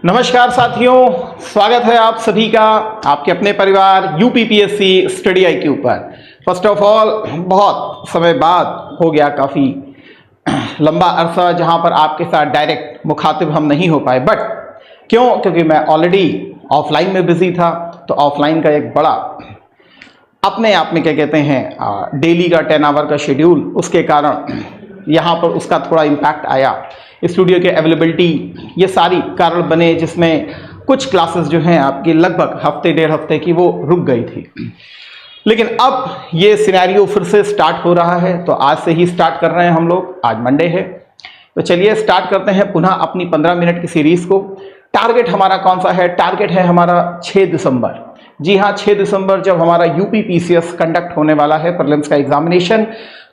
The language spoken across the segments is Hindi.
नमस्कार साथियों, स्वागत है आप सभी का आपके अपने परिवार यूपीपीएससी स्टडी IQ पर। फर्स्ट ऑफ ऑल, बहुत समय बाद हो गया, काफ़ी लंबा अरसा जहां पर आपके साथ डायरेक्ट मुखातिब हम नहीं हो पाए। बट क्यों? क्योंकि मैं ऑलरेडी ऑफलाइन में बिजी था। तो ऑफलाइन का एक बड़ा अपने आप में क्या कहते हैं डेली का 10 आवर का शेड्यूल, उसके कारण यहाँ पर उसका थोड़ा इम्पैक्ट आया। स्टूडियो के अवेलेबिलिटी, ये सारी कारण बने जिसमें कुछ क्लासेस जो हैं आपकी लगभग हफ्ते डेढ़ हफ्ते की वो रुक गई थी। लेकिन अब ये सिनेरियो फिर से स्टार्ट हो रहा है, तो आज से ही स्टार्ट कर रहे हैं हम लोग। आज मंडे है, तो चलिए स्टार्ट करते हैं पुनः अपनी 15 मिनट की सीरीज को। टारगेट हमारा कौन सा है? टारगेट है हमारा 6 दिसंबर। जी हाँ, 6 दिसंबर जब हमारा यूपीपीसीएस कंडक्ट होने वाला है, प्रीलिम्स का एग्जामिनेशन।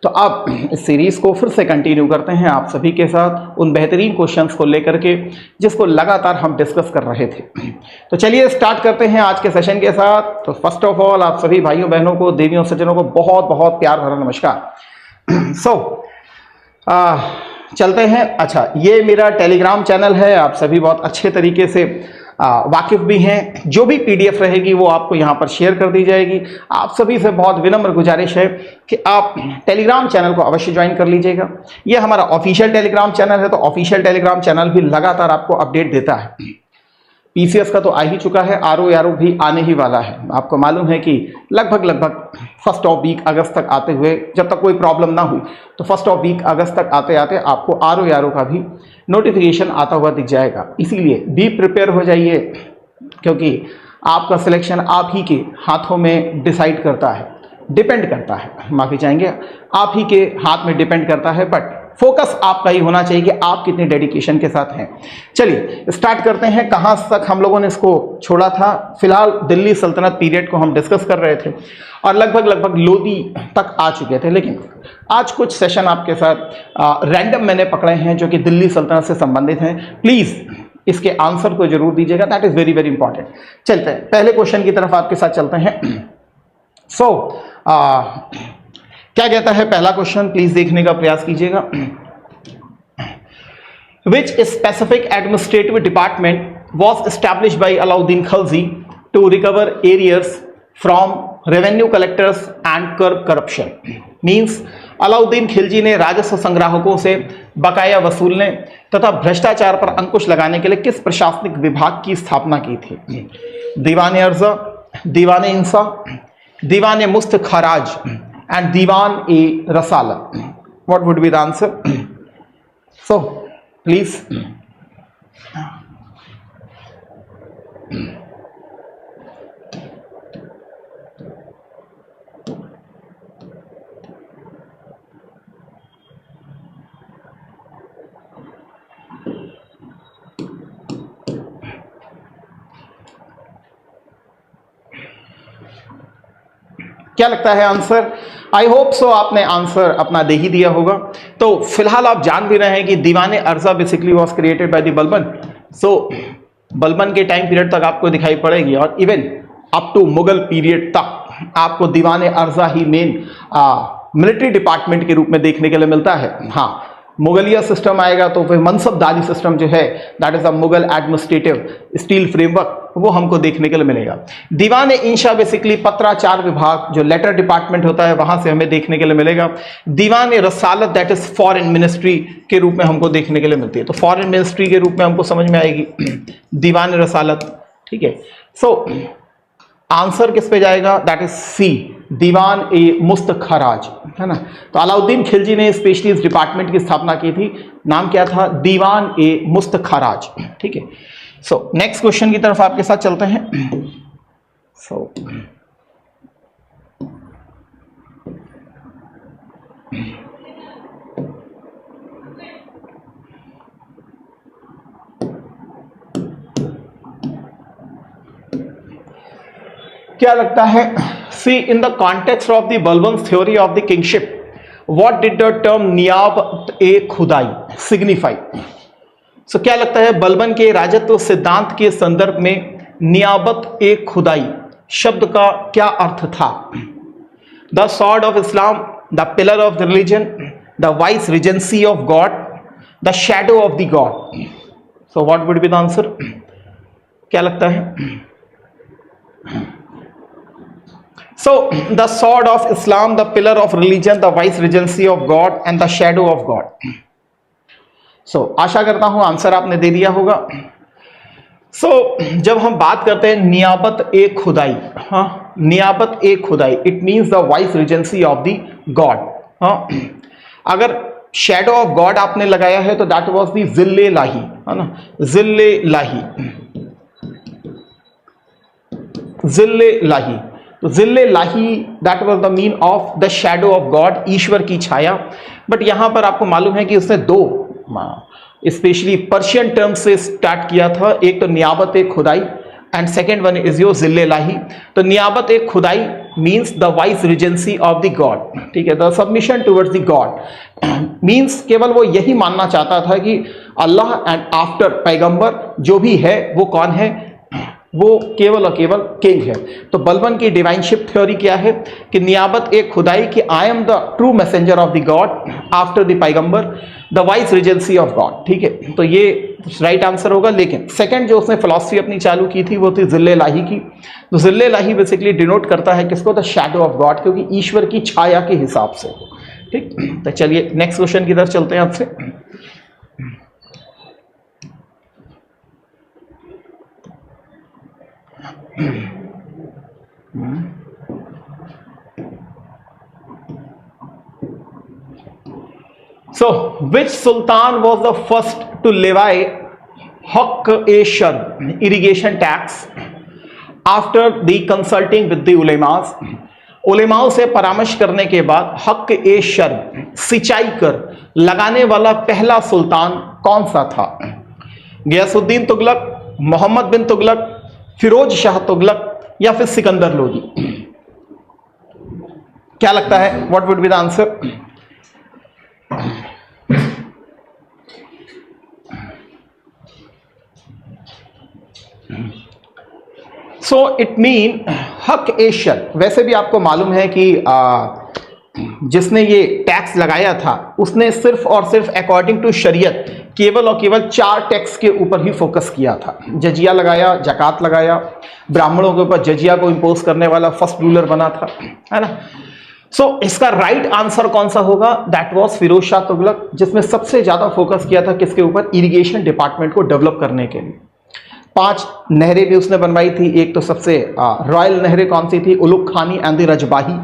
तो अब इस सीरीज को फिर से कंटिन्यू करते हैं आप सभी के साथ उन बेहतरीन क्वेश्चंस को लेकर के जिसको लगातार हम डिस्कस कर रहे थे। तो चलिए स्टार्ट करते हैं आज के सेशन के साथ। तो फर्स्ट ऑफ ऑल, आप सभी भाइयों बहनों को, देवियों सज्जनों को बहुत बहुत प्यार भरा नमस्कार। चलते हैं। अच्छा, ये मेरा टेलीग्राम चैनल है, आप सभी बहुत अच्छे तरीके से वाकिफ भी हैं। जो भी PDF रहेगी वो आपको यहाँ पर शेयर कर दी जाएगी। आप सभी से बहुत विनम्र गुजारिश है कि आप टेलीग्राम चैनल को अवश्य ज्वाइन कर लीजिएगा। ये हमारा ऑफिशियल टेलीग्राम चैनल है, तो ऑफिशियल टेलीग्राम चैनल भी लगातार आपको अपडेट देता है। PCS का तो आ ही चुका है, RO भी आने ही वाला है। आपको मालूम है कि लगभग फर्स्ट ऑफ वीक अगस्त तक आते हुए, जब तक कोई प्रॉब्लम ना हुई, तो फर्स्ट ऑफ वीक अगस्त तक आते आते आपको RO का भी नोटिफिकेशन आता हुआ दिख जाएगा। इसीलिए बी प्रिपेयर हो जाइए, क्योंकि आपका सिलेक्शन आप ही के हाथों में डिसाइड करता है, डिपेंड करता है, माफी चाहेंगे, आप ही के हाथ में डिपेंड करता है। बट फोकस आपका ही होना चाहिए कि आप कितने डेडिकेशन के साथ हैं। चलिए स्टार्ट करते हैं। कहाँ तक हम लोगों ने इसको छोड़ा था? फिलहाल दिल्ली सल्तनत पीरियड को हम डिस्कस कर रहे थे और लगभग लोधी तक आ चुके थे। लेकिन आज कुछ सेशन आपके साथ रैंडम मैंने पकड़े हैं जो कि दिल्ली सल्तनत से संबंधित हैं। प्लीज़ इसके आंसर को जरूर दीजिएगा, that is very very important. चलते हैं पहले क्वेश्चन की तरफ, आपके साथ चलते हैं। क्या कहता है पहला क्वेश्चन? प्लीज देखने का प्रयास कीजिएगा। Which specific administrative department was established by Alauddin Khilji to recover arrears from revenue collectors and curb corruption? Means Alauddin Khilji ने राजस्व संग्राहकों से बकाया वसूलने तथा भ्रष्टाचार पर अंकुश लगाने के लिए किस प्रशासनिक विभाग की स्थापना की थी? दीवान अर्जा, दीवान इंसाफ, दीवान मुस्त खराज and Diwan Rasala. What would be the answer? So, please. क्या लगता है आंसर? आई होप सो आपने आंसर अपना दे ही दिया होगा। तो फिलहाल आप जान भी रहे हैं कि दीवान अर्जा basically was created by the Balban. So Balban के टाइम पीरियड तक आपको दिखाई पड़ेगी और even up to Mughal period तक आपको दीवान अर्जा ही मेन मिलिट्री डिपार्टमेंट के रूप में देखने के लिए मिलता है। हाँ, मुगलिया सिस्टम आएगा तो फिर मनसबदारी सिस्टम जो है, that is a Mughal administrative steel framework, वो हमको देखने के लिए मिलेगा। दीवान इंशा बेसिकली पत्राचार विभाग, जो लेटर डिपार्टमेंट होता है, वहां से हमें देखने के लिए मिलेगा। दीवान रसालत दैट इज फॉरेन मिनिस्ट्री के रूप में हमको देखने के लिए मिलती है, तो फॉरेन मिनिस्ट्री के रूप में हमको समझ में आएगी दीवान रसालत। ठीक है, सो आंसर किस पे जाएगा? दैट इज सी, दीवान मुस्त खराज, है ना। तो अलाउद्दीन खिलजी ने स्पेशली इस डिपार्टमेंट की स्थापना की थी। नाम क्या था? दीवान मुस्त खराज। ठीक है, सो नेक्स्ट क्वेश्चन की तरफ आपके साथ चलते हैं। क्या लगता है? See, in the context of the Balban theory of the kingship, what did the term नियाब ए खुदाई सिग्निफाई? सो क्या लगता है बलबन के राजत्व सिद्धांत के संदर्भ में नियाबत ए खुदाई शब्द का क्या अर्थ था? The sword of Islam, the pillar of the religion, the vice regency of God, the shadow of the God. So what would be the answer? क्या लगता है? So the sword of Islam, the pillar of religion, the vice regency of God and the shadow of God. So आशा करता हूं आंसर आपने दे दिया होगा. So जब हम बात करते हैं नियाबत ए खुदाई, हाँ, नियाबत ए खुदाई, it means the vice regency of the God. हाँ, अगर शैडो ऑफ गॉड आपने लगाया है तो दैट वाज द जिल्ले लाही, है ना, जिल्ले लाही, जिल्ले लाही. तो जिल्ले लाही that was the mean of the shadow of God, ईश्वर की छाया. बट यहां पर आपको मालूम है कि उसने दो स्पेशली पर्शियन टर्म से स्टार्ट किया था. एक तो नियाबत ए खुदाई and second one is your जिल्ले लाही. तो नियाबत ए खुदाई means the vice regency of the God. ठीक है, the submission towards the God means केवल वो यही मानना चाहता था कि अल्लाह एंड आफ्टर पैगंबर जो भी है वो कौन है, वो केवल और केवल किंग है. तो बलबन की डिवाइनशिप थ्योरी क्या है कि नियाबत एक खुदाई कि I am the true messenger of the God after the पैगंबर, the vice regency of God. ठीक है, तो ये राइट आंसर होगा. लेकिन सेकंड जो उसने फिलॉसफी अपनी चालू की थी वो थी जिल्ले लाही की. तो जिल्ले लाही बेसिकली डिनोट करता है किसको, द शैडो ऑफ गॉड, क्योंकि ईश्वर की छाया के हिसाब से. ठीक, तो चलिए नेक्स्ट क्वेश्चन की तरफ चलते हैं आपसे. So, which sultan was the first to levy haqq-e-sharb, irrigation tax, after the consulting with the ulemas? उलेमाओं से परामर्श करने के बाद हक़-ए-शर्ब, सिंचाई कर लगाने वाला पहला सुल्तान कौन सा था? गयासुद्दीन तुगलक, मोहम्मद बिन तुगलक, फिरोज शाह तुगलक या फिर सिकंदर लोदी? क्या लगता है, what would be the answer? So it mean हक़-ए-शर्ब. वैसे भी आपको मालूम है कि जिसने ये टैक्स लगाया था उसने सिर्फ और सिर्फ अकॉर्डिंग टू शरीयत केवल और केवल 4 टैक्स के ऊपर ही फोकस किया था. जजिया लगाया, जकात लगाया, ब्राह्मणों के ऊपर जजिया को इंपोज करने वाला फर्स्ट रूलर बना था, है ना. सो इसका राइट आंसर कौन सा होगा? दैट वाज फिरोज शाह तुगलक, जिसमें सबसे ज्यादा फोकस किया था किसके ऊपर? इरिगेशन डिपार्टमेंट को डेवलप करने के लिए. 5 नहरें भी उसने बनवाई थी. एक तो सबसे रॉयल नहरें कौन सी थी? उलुग खानी एंड द रजबाही.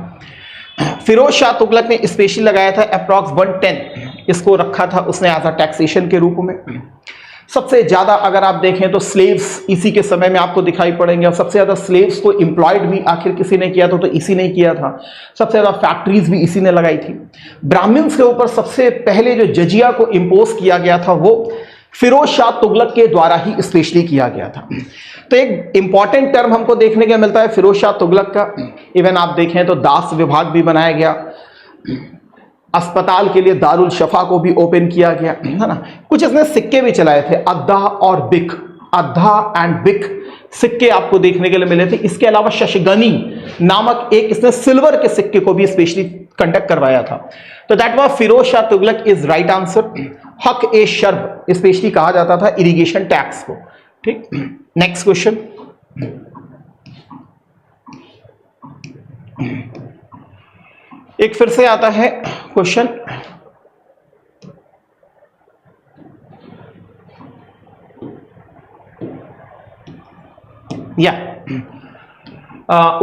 फिरोज शाह तुगलक ने स्पेशली लगाया था अप्रॉक्स 110, इसको रखा था उसने एज अ टैक्सेशन के रूप में. सबसे ज्यादा अगर आप देखें तो स्लेव्स इसी के समय में आपको दिखाई पड़ेंगे, और सबसे ज्यादा स्लेव्स को एम्प्लॉयड भी आखिर किसी ने किया था, तो इसी ने किया था. सबसे ज्यादा फैक्ट्रीज भी इसी ने लगाई थी. ब्राह्मण्स के ऊपर सबसे पहले जो जजिया को इंपोज किया गया था वो फिरोज शाह तुगलक के द्वारा ही स्पेशली किया गया था. तो एक इंपॉर्टेंट टर्म हमको देखने को मिलता है फिरोज शाह तुगलक का. इवन आप देखें तो दास विभाग भी बनाया गया, अस्पताल के लिए दारुल शफा को भी ओपन किया गया, है ना. कुछ इसने सिक्के भी चलाए थे, अद्धा और बिक, अद्धा एंड बिक सिक्के आपको देखने के लिए मिले थे. इसके अलावा शशगनी नामक एक इसने सिल्वर के सिक्के को भी स्पेशली कंडक्ट करवाया था. तो that was Firoz Shah Tughlaq is right answer. हक़-ए-शर्ब स्पेशली कहा जाता था इरिगेशन टैक्स को. ठीक, नेक्स्ट क्वेश्चन. एक फिर से आता है question.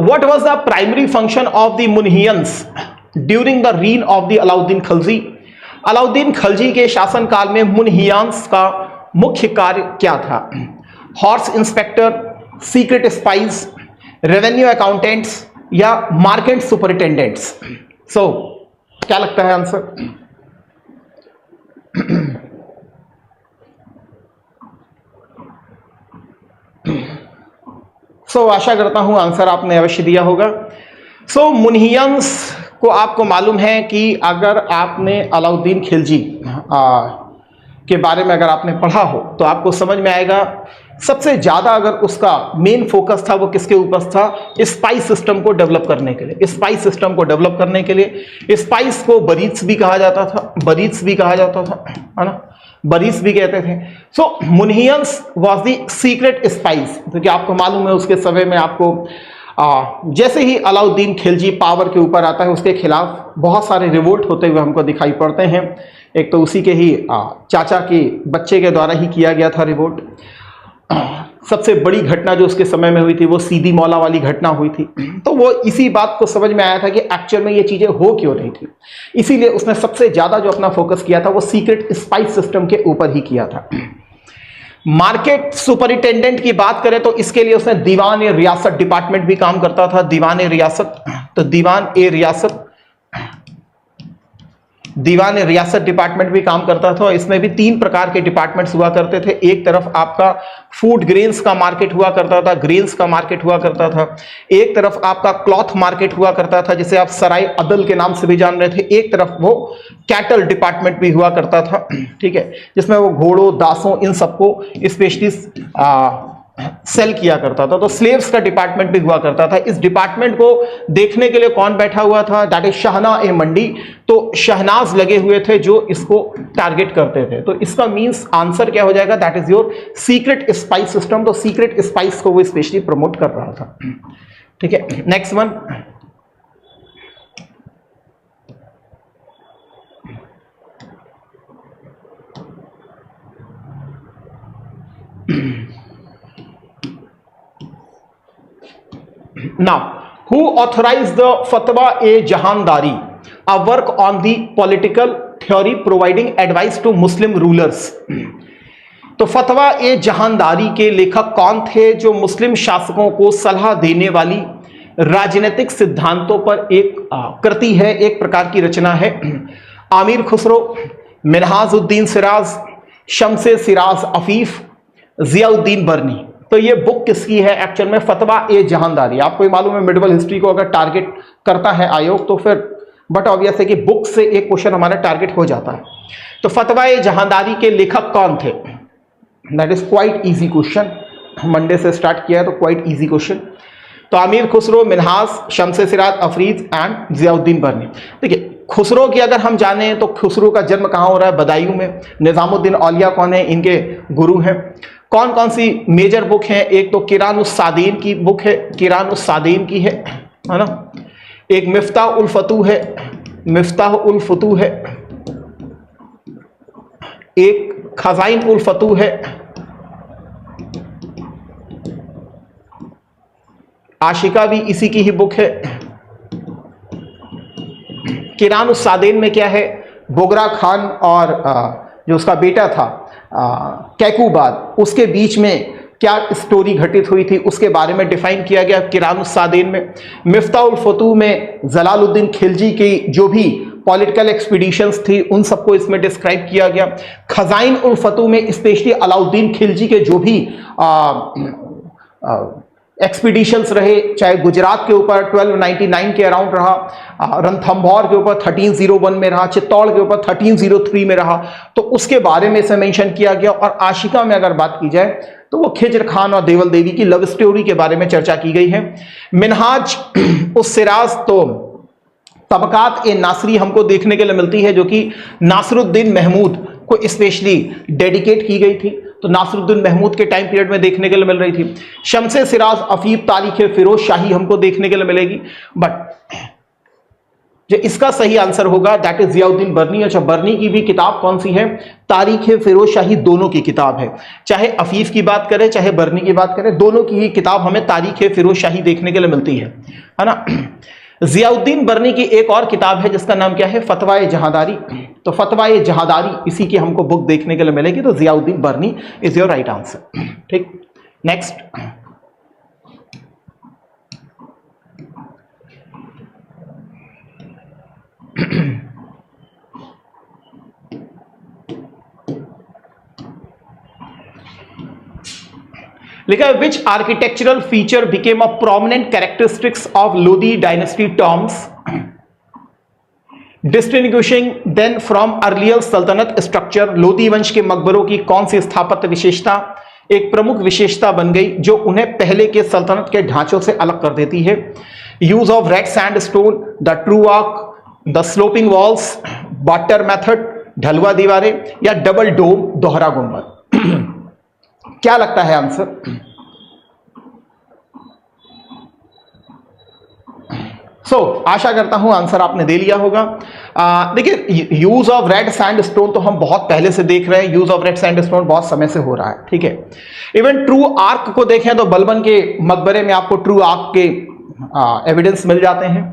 what was the primary function of the मुनहियंस during the reign of the Alauddin Khalji? Alauddin Khalji के शासनकाल में मुनहियांस का मुख्य कार्य क्या था? Horse inspector, secret spies, revenue accountants या मार्केट सुपरिटेंडेंट्स? सो क्या लगता है आंसर? सो आशा करता हूं आंसर आपने अवश्य दिया होगा. सो मुनहियंस को आपको मालूम है कि अगर आपने अलाउद्दीन खिलजी के बारे में अगर आपने पढ़ा हो तो आपको समझ में आएगा सबसे ज़्यादा अगर उसका मेन फोकस था वो किसके ऊपर था? स्पाइस सिस्टम को डेवलप करने के लिए. स्पाइस सिस्टम को डेवलप करने के लिए स्पाइस को बरीत्स भी कहा जाता था, बरीत्स भी कहा जाता था, है ना. बरीस भी कहते थे। सो मुन्हियंस वॉज द सीक्रेट स्पाइस, क्योंकि आपको मालूम है उसके समय में आपको जैसे ही अलाउद्दीन खिलजी पावर के ऊपर आता है उसके खिलाफ बहुत सारे रिवोल्ट होते हुए हमको दिखाई पड़ते हैं। एक तो उसी के ही चाचा के बच्चे के द्वारा ही किया गया था रिवोल्ट। सबसे बड़ी घटना जो उसके समय में हुई थी वो सीधी मौला वाली घटना हुई थी। तो वो इसी बात को समझ में आया था कि एक्चुअल में ये चीजें हो क्यों रही थी, इसीलिए उसने सबसे ज्यादा जो अपना फोकस किया था वो सीक्रेट स्पाइस सिस्टम के ऊपर ही किया था। मार्केट सुपरिटेंडेंट की बात करें तो इसके लिए उसने दीवान ए रियासत डिपार्टमेंट भी काम करता था। दीवान ए रियासत, तो दीवान ए रियासत डिपार्टमेंट भी काम करता था। इसमें भी 3 प्रकार के डिपार्टमेंट्स हुआ करते थे। एक तरफ आपका फूड ग्रेन्स का मार्केट हुआ करता था, ग्रेन्स का मार्केट हुआ करता था। एक तरफ आपका क्लॉथ मार्केट हुआ करता था जिसे आप सराय अदल के नाम से भी जान रहे थे। एक तरफ वो कैटल डिपार्टमेंट भी हुआ करता था, ठीक है, जिसमें वो घोड़ों, दासों, इन सबको स्पेशली सेल किया करता था। तो स्लेव्स का डिपार्टमेंट भी हुआ करता था। इस डिपार्टमेंट को देखने के लिए कौन बैठा हुआ था? दैट इज शहना ए मंडी। तो शहनाज लगे हुए थे जो इसको टारगेट करते थे। तो इसका मींस आंसर क्या हो जाएगा? That is your secret spice system. तो सीक्रेट स्पाइस को वो स्पेशली प्रमोट कर रहा था, ठीक है। Next one, now who authorized the fatwa e jahandari, a work on the political theory providing advice to muslim rulers। तो फतवा ए जहांदारी के लेखक कौन थे? जो मुस्लिम शासकों को सलाह देने वाली राजनीतिक सिद्धांतों पर एक कृति है, एक प्रकार की रचना है। आमिर खुसरो, मिनहाजुद्दीन सिराज, शमसे सिराज अफीफ, जियाउद्दीन बर्नी। तो ये बुक किसकी है एक्चुअल में? फतवा ए जहांदारी। आपको ये मालूम है मिडिवल हिस्ट्री को अगर टारगेट करता है आयोग तो फिर बट ऑब्वियस है कि बुक से एक क्वेश्चन हमारा टारगेट हो जाता है। तो फतवा ए जहांदारी के लेखक कौन थे? That is quite easy question. Monday से स्टार्ट किया है तो क्वाइट इजी क्वेश्चन। तो आमिर खुसरो, मिनहाज, शमसे सिराज अफरीद एंड जियाउद्दीन बर्नी। देखिए, खुसरो की अगर हम जाने तो खुसरो का जन्म कहाँ हो रहा है? बदायूं में। निजामुद्दीन औलिया कौन है? इनके गुरु हैं। कौन कौन सी मेजर बुक है? एक तो किरानुस्सादीन की बुक है, किरानुस्सादीन की है ना। एक मिफ्ताह उल फतू है, मिफ्ताह उल फतू है। एक खजाइन उल फतू है। आशिका भी इसी की ही बुक है। किरानुस्सादीन में क्या है? बोगरा खान और जो उसका बेटा था कैकूबाद, उसके बीच में क्या स्टोरी घटित हुई थी उसके बारे में डिफाइन किया गया किरानुस्सादीन में। मिफ्ताह उल फतू में जलालुद्दीन खिलजी की जो भी पॉलिटिकल एक्सपीडिशंस थी उन सबको इसमें डिस्क्राइब किया गया। खजाइन उल फतू में स्पेशली अलाउद्दीन खिलजी के जो भी एक्सपीडिशंस रहे, चाहे गुजरात के ऊपर 1299 के अराउंड रहा, रणथंभौर के ऊपर 1301 में रहा, चित्तौड़ के ऊपर 1303 में रहा, तो उसके बारे में इसे मेंशन किया गया। और आशिका में अगर बात की जाए तो वो खिज्र खान और देवल देवी की लव स्टोरी के बारे में चर्चा की गई है। मिनहाज उस सिराज तो तबकात ए नासरी हमको देखने के लिए मिलती है जो कि नासरुद्दीन महमूद को स्पेशली डेडिकेट की गई थी। तो नासरुद्दीन महमूद के टाइम पीरियड में देखने के लिए मिल रही थी। शमसे सिराज अफीफ तारीख फिरोज शाही हमको देखने के लिए मिलेगी। बट जो इसका सही आंसर होगा दैट इज जियाउद्दीन बर्नी। अच्छा, बर्नी की भी किताब कौन सी है? तारीख फिरोज शाही, दोनों की किताब है। चाहे अफीफ की बात करें चाहे बर्नी की बात करें, दोनों की ही किताब हमें तारीख फिरोज शाही देखने के लिए मिलती है ना। जियाउद्दीन बर्नी की एक और किताब है जिसका नाम क्या है? फतवा ए जहांदारी। तो फतवा ए जहांदारी इसी की हमको बुक देखने के लिए मिलेगी। तो Ziauddin Barani is your right answer, ठीक। नेक्स्ट, लिखा है which architectural feature became a prominent characteristics of Lodi dynasty tombs distinguishing then from earlier sultanate structure. Lodi वंश के मकबरों की कौन सी स्थापत्य विशेषता एक प्रमुख विशेषता बन गई जो उन्हें पहले के सल्तनत के ढांचों से अलग कर देती है? Use of red sandstone, the true walk, the sloping walls, water method, ढलुआ दीवारें या डबल डोम दोहरा गुंबद? क्या लगता है आंसर? आशा करता हूं आंसर आपने दे लिया होगा। देखिए, यूज ऑफ रेड सैंडस्टोन तो हम बहुत पहले से देख रहे हैं, यूज ऑफ रेड सैंडस्टोन बहुत समय से हो रहा है, ठीक है। इवन ट्रू आर्क को देखें तो बलबन के मकबरे में आपको ट्रू आर्क के एविडेंस मिल जाते हैं।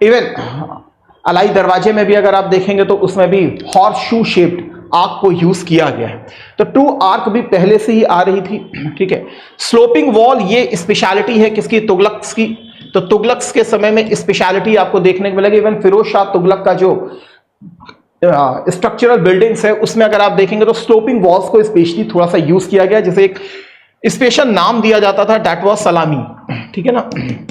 इवन अलाई दरवाजे में भी अगर आप देखेंगे तो उसमें भी हॉर्स शू शेप्ड आर्क को यूज किया गया है, तो ट्रू आर्क भी पहले से ही आ रही थी, ठीक है। स्लोपिंग वॉल ये स्पेशलिटी है किसकी? तुगलक्स की। तो तुगलक्स के समय में स्पेशलिटी आपको देखने को मिलेगी। इवन फिरोज शाह तुगलक का जो स्ट्रक्चरल बिल्डिंग्स है उसमें अगर आप देखेंगे तो स्लोपिंग वॉल्स को स्पेशली थोड़ा सा यूज किया गया, जिसे एक स्पेशल नाम दिया जाता था, दैट वाज सलामी, ठीक है ना।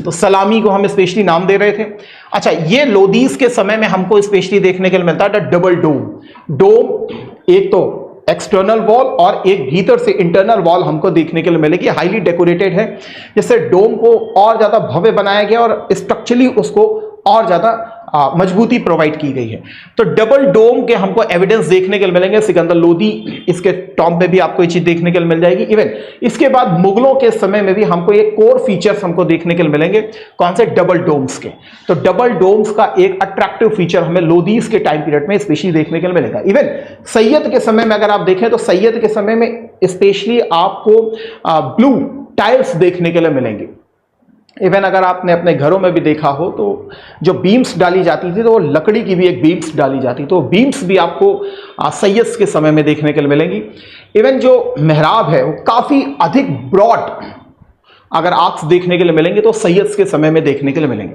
तो सलामी को हम स्पेशली नाम दे रहे थे। अच्छा, ये लोदीज के समय में हमको स्पेशली देखने के लिए मिलता है डबल डोम। डोम एक तो एक्सटर्नल वॉल और एक भीतर से इंटरनल वॉल हमको देखने के लिए मिलेगी, हाईली डेकोरेटेड है, जिससे डोम को और ज्यादा भव्य बनाया गया और स्ट्रक्चरली उसको और ज्यादा मजबूती प्रोवाइड की गई है। तो डबल डोम के हमको एविडेंस देखने के लिए मिलेंगे। सिकंदर लोदी इसके टॉम्ब में भी आपको ये चीज देखने के लिए मिल जाएगी। इवन इसके बाद मुगलों के समय में भी हमको ये कोर फीचर्स हमको देखने के लिए मिलेंगे, कौन से? डबल डोम्स के। तो डबल डोम्स का एक अट्रैक्टिव फीचर हमें लोदीज के टाइम पीरियड में स्पेशली देखने के लिए मिलेगा। इवन सैयद के समय में अगर आप देखें तो सैयद के समय में स्पेशली आपको ब्लू टाइल्स देखने के लिए मिलेंगे। इवन अगर आपने अपने घरों में भी देखा हो तो जो बीम्स डाली जाती थी तो वो लकड़ी की भी एक बीम्स डाली जाती, तो बीम्स भी आपको सैयद के समय में देखने के लिए मिलेंगी। इवन जो मेहराब है वो काफी अधिक ब्रॉड अगर आर्क्स देखने के लिए मिलेंगे तो सैयद के समय में देखने के लिए मिलेंगे।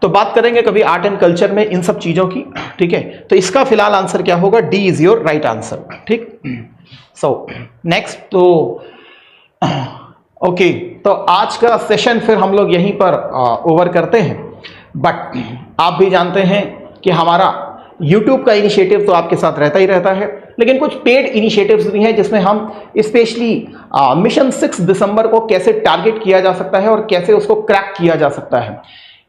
तो बात करेंगे कभी आर्ट एंड कल्चर में इन सब चीजों की, ठीक है। तो इसका फिलहाल आंसर क्या होगा? D is your right answer, ठीक। सो नेक्स्ट, तो ओके, तो आज का सेशन फिर हम लोग यहीं पर ओवर करते हैं। बट आप भी जानते हैं कि हमारा YouTube का इनिशिएटिव तो आपके साथ रहता ही रहता है, लेकिन कुछ पेड इनिशिएटिव्स भी हैं जिसमें हम स्पेशली मिशन 6 दिसंबर को कैसे टारगेट किया जा सकता है और कैसे उसको क्रैक किया जा सकता है,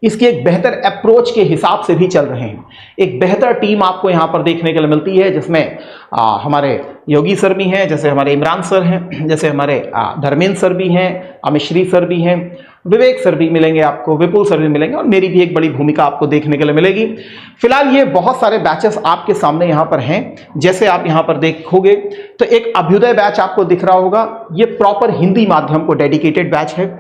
इसकी एक बेहतर अप्रोच के हिसाब से भी चल रहे हैं। एक बेहतर टीम आपको यहाँ पर देखने के लिए मिलती है, जिसमें हमारे योगी सर भी हैं, जैसे हमारे इमरान सर हैं, जैसे हमारे धर्मेंद्र सर भी हैं, अमित श्री सर भी हैं, विवेक सर भी मिलेंगे आपको, विपुल सर भी मिलेंगे, और मेरी भी एक बड़ी भूमिका आपको देखने के लिए मिलेगी। फिलहाल ये बहुत सारे बैचेस आपके सामने यहाँ पर हैं। जैसे आप यहाँ पर देखोगे तो एक अभ्युदय बैच आपको दिख रहा होगा, ये प्रॉपर हिंदी माध्यम को डेडिकेटेड बैच है।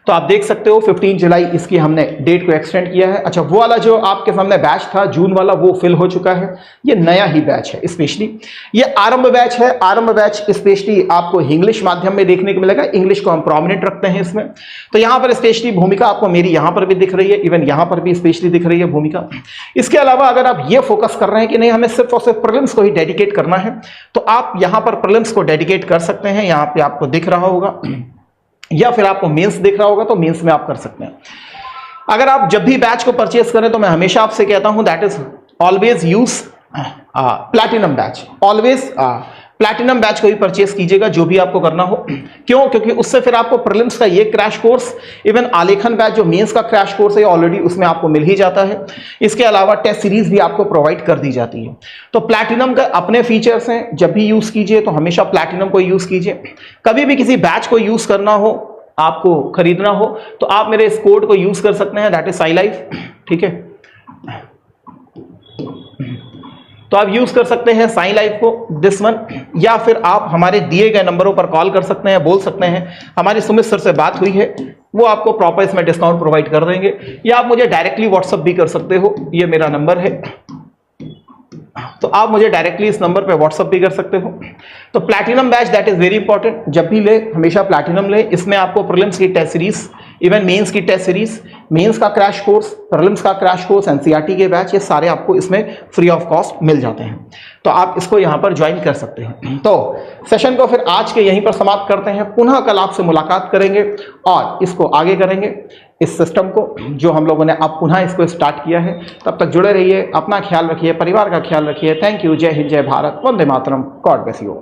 तो आप देख सकते हो 15 जुलाई इसकी हमने डेट को एक्सटेंड किया है। अच्छा, वो वाला जो आपके सामने बैच था जून वाला, वो फिल हो चुका है। ये नया ही बैच है स्पेशली। ये आरंभ बैच है। आरंभ बैच स्पेशली आपको इंग्लिश माध्यम में देखने को मिलेगा। इंग्लिश को हम प्रोमिनेंट रखते हैं इसमें। तो यहाँ पर स्पेशली भूमिका आपको मेरी यहाँ पर भी दिख रही है, इवन यहाँ पर भी स्पेशली दिख रही है भूमिका। इसके अलावा अगर आप ये फोकस कर रहे हैं कि नहीं हमें सिर्फ और सिर्फ प्रीलिम्स को ही डेडिकेट करना है, तो आप यहाँ पर प्रीलिम्स को डेडिकेट कर सकते हैं। यहाँ पे आपको दिख रहा होगा, या फिर आपको मेंस दिख रहा होगा तो मेंस में आप कर सकते हैं। अगर आप जब भी बैच को परचेस करें तो मैं हमेशा आपसे कहता हूं that is always use platinum batch. Always platinum batch को ही परचेस कीजिएगा जो भी आपको करना हो। क्यों? क्योंकि उससे फिर आपको प्रीलिम्स का ये क्रैश कोर्स, इवन आलेखन बैच जो मेंस का क्रैश कोर्स है ऑलरेडी उसमें आपको मिल ही जाता है। इसके अलावा टेस्ट सीरीज भी आपको प्रोवाइड कर दी जाती है। तो प्लैटिनम का अपने फीचर्स हैं, जब भी यूज कीजिए तो हमेशा प्लैटिनम को यूज कीजिए। कभी भी किसी बैच को यूज करना हो, आपको खरीदना हो, तो आप मेरे इस कोड को यूज कर सकते हैं, दैट इज साई लाइफ, ठीक है। तो आप यूज कर सकते हैं साई लाइफ को, दिस वन, या फिर आप हमारे दिए गए नंबरों पर कॉल कर सकते हैं, बोल सकते हैं हमारी सुमित सर से बात हुई है, वो आपको प्रॉपर इसमें डिस्काउंट प्रोवाइड कर देंगे। या आप मुझे डायरेक्टली व्हाट्सअप भी कर सकते हो, ये मेरा नंबर है, तो आप मुझे डायरेक्टली इस नंबर पे व्हाट्सअप भी कर सकते हो। तो platinum batch that is very important, जब भी ले हमेशा प्लैटिनम ले। इसमें आपको प्रीलिम्स की टेस्ट सीरीज, इवन मेंस की टेस्ट सीरीज, मेंस का क्रैश कोर्स, प्रीलिम्स का क्रैश कोर्स, एनसीईआरटी के बैच, ये सारे आपको इसमें फ्री ऑफ कॉस्ट मिल जाते हैं। तो आप इसको यहाँ पर ज्वाइन कर सकते हैं। तो सेशन को फिर आज के यहीं पर समाप्त करते हैं। पुनः कल आपसे मुलाकात करेंगे और इसको आगे करेंगे, इस सिस्टम को जो हम लोगों ने अब पुनः इसको स्टार्ट किया है। तब तक जुड़े रहिए, अपना ख्याल रखिए, परिवार का ख्याल रखिए। Thank you. जय हिंद, जय Bharat, Vande Mataram, God bless you.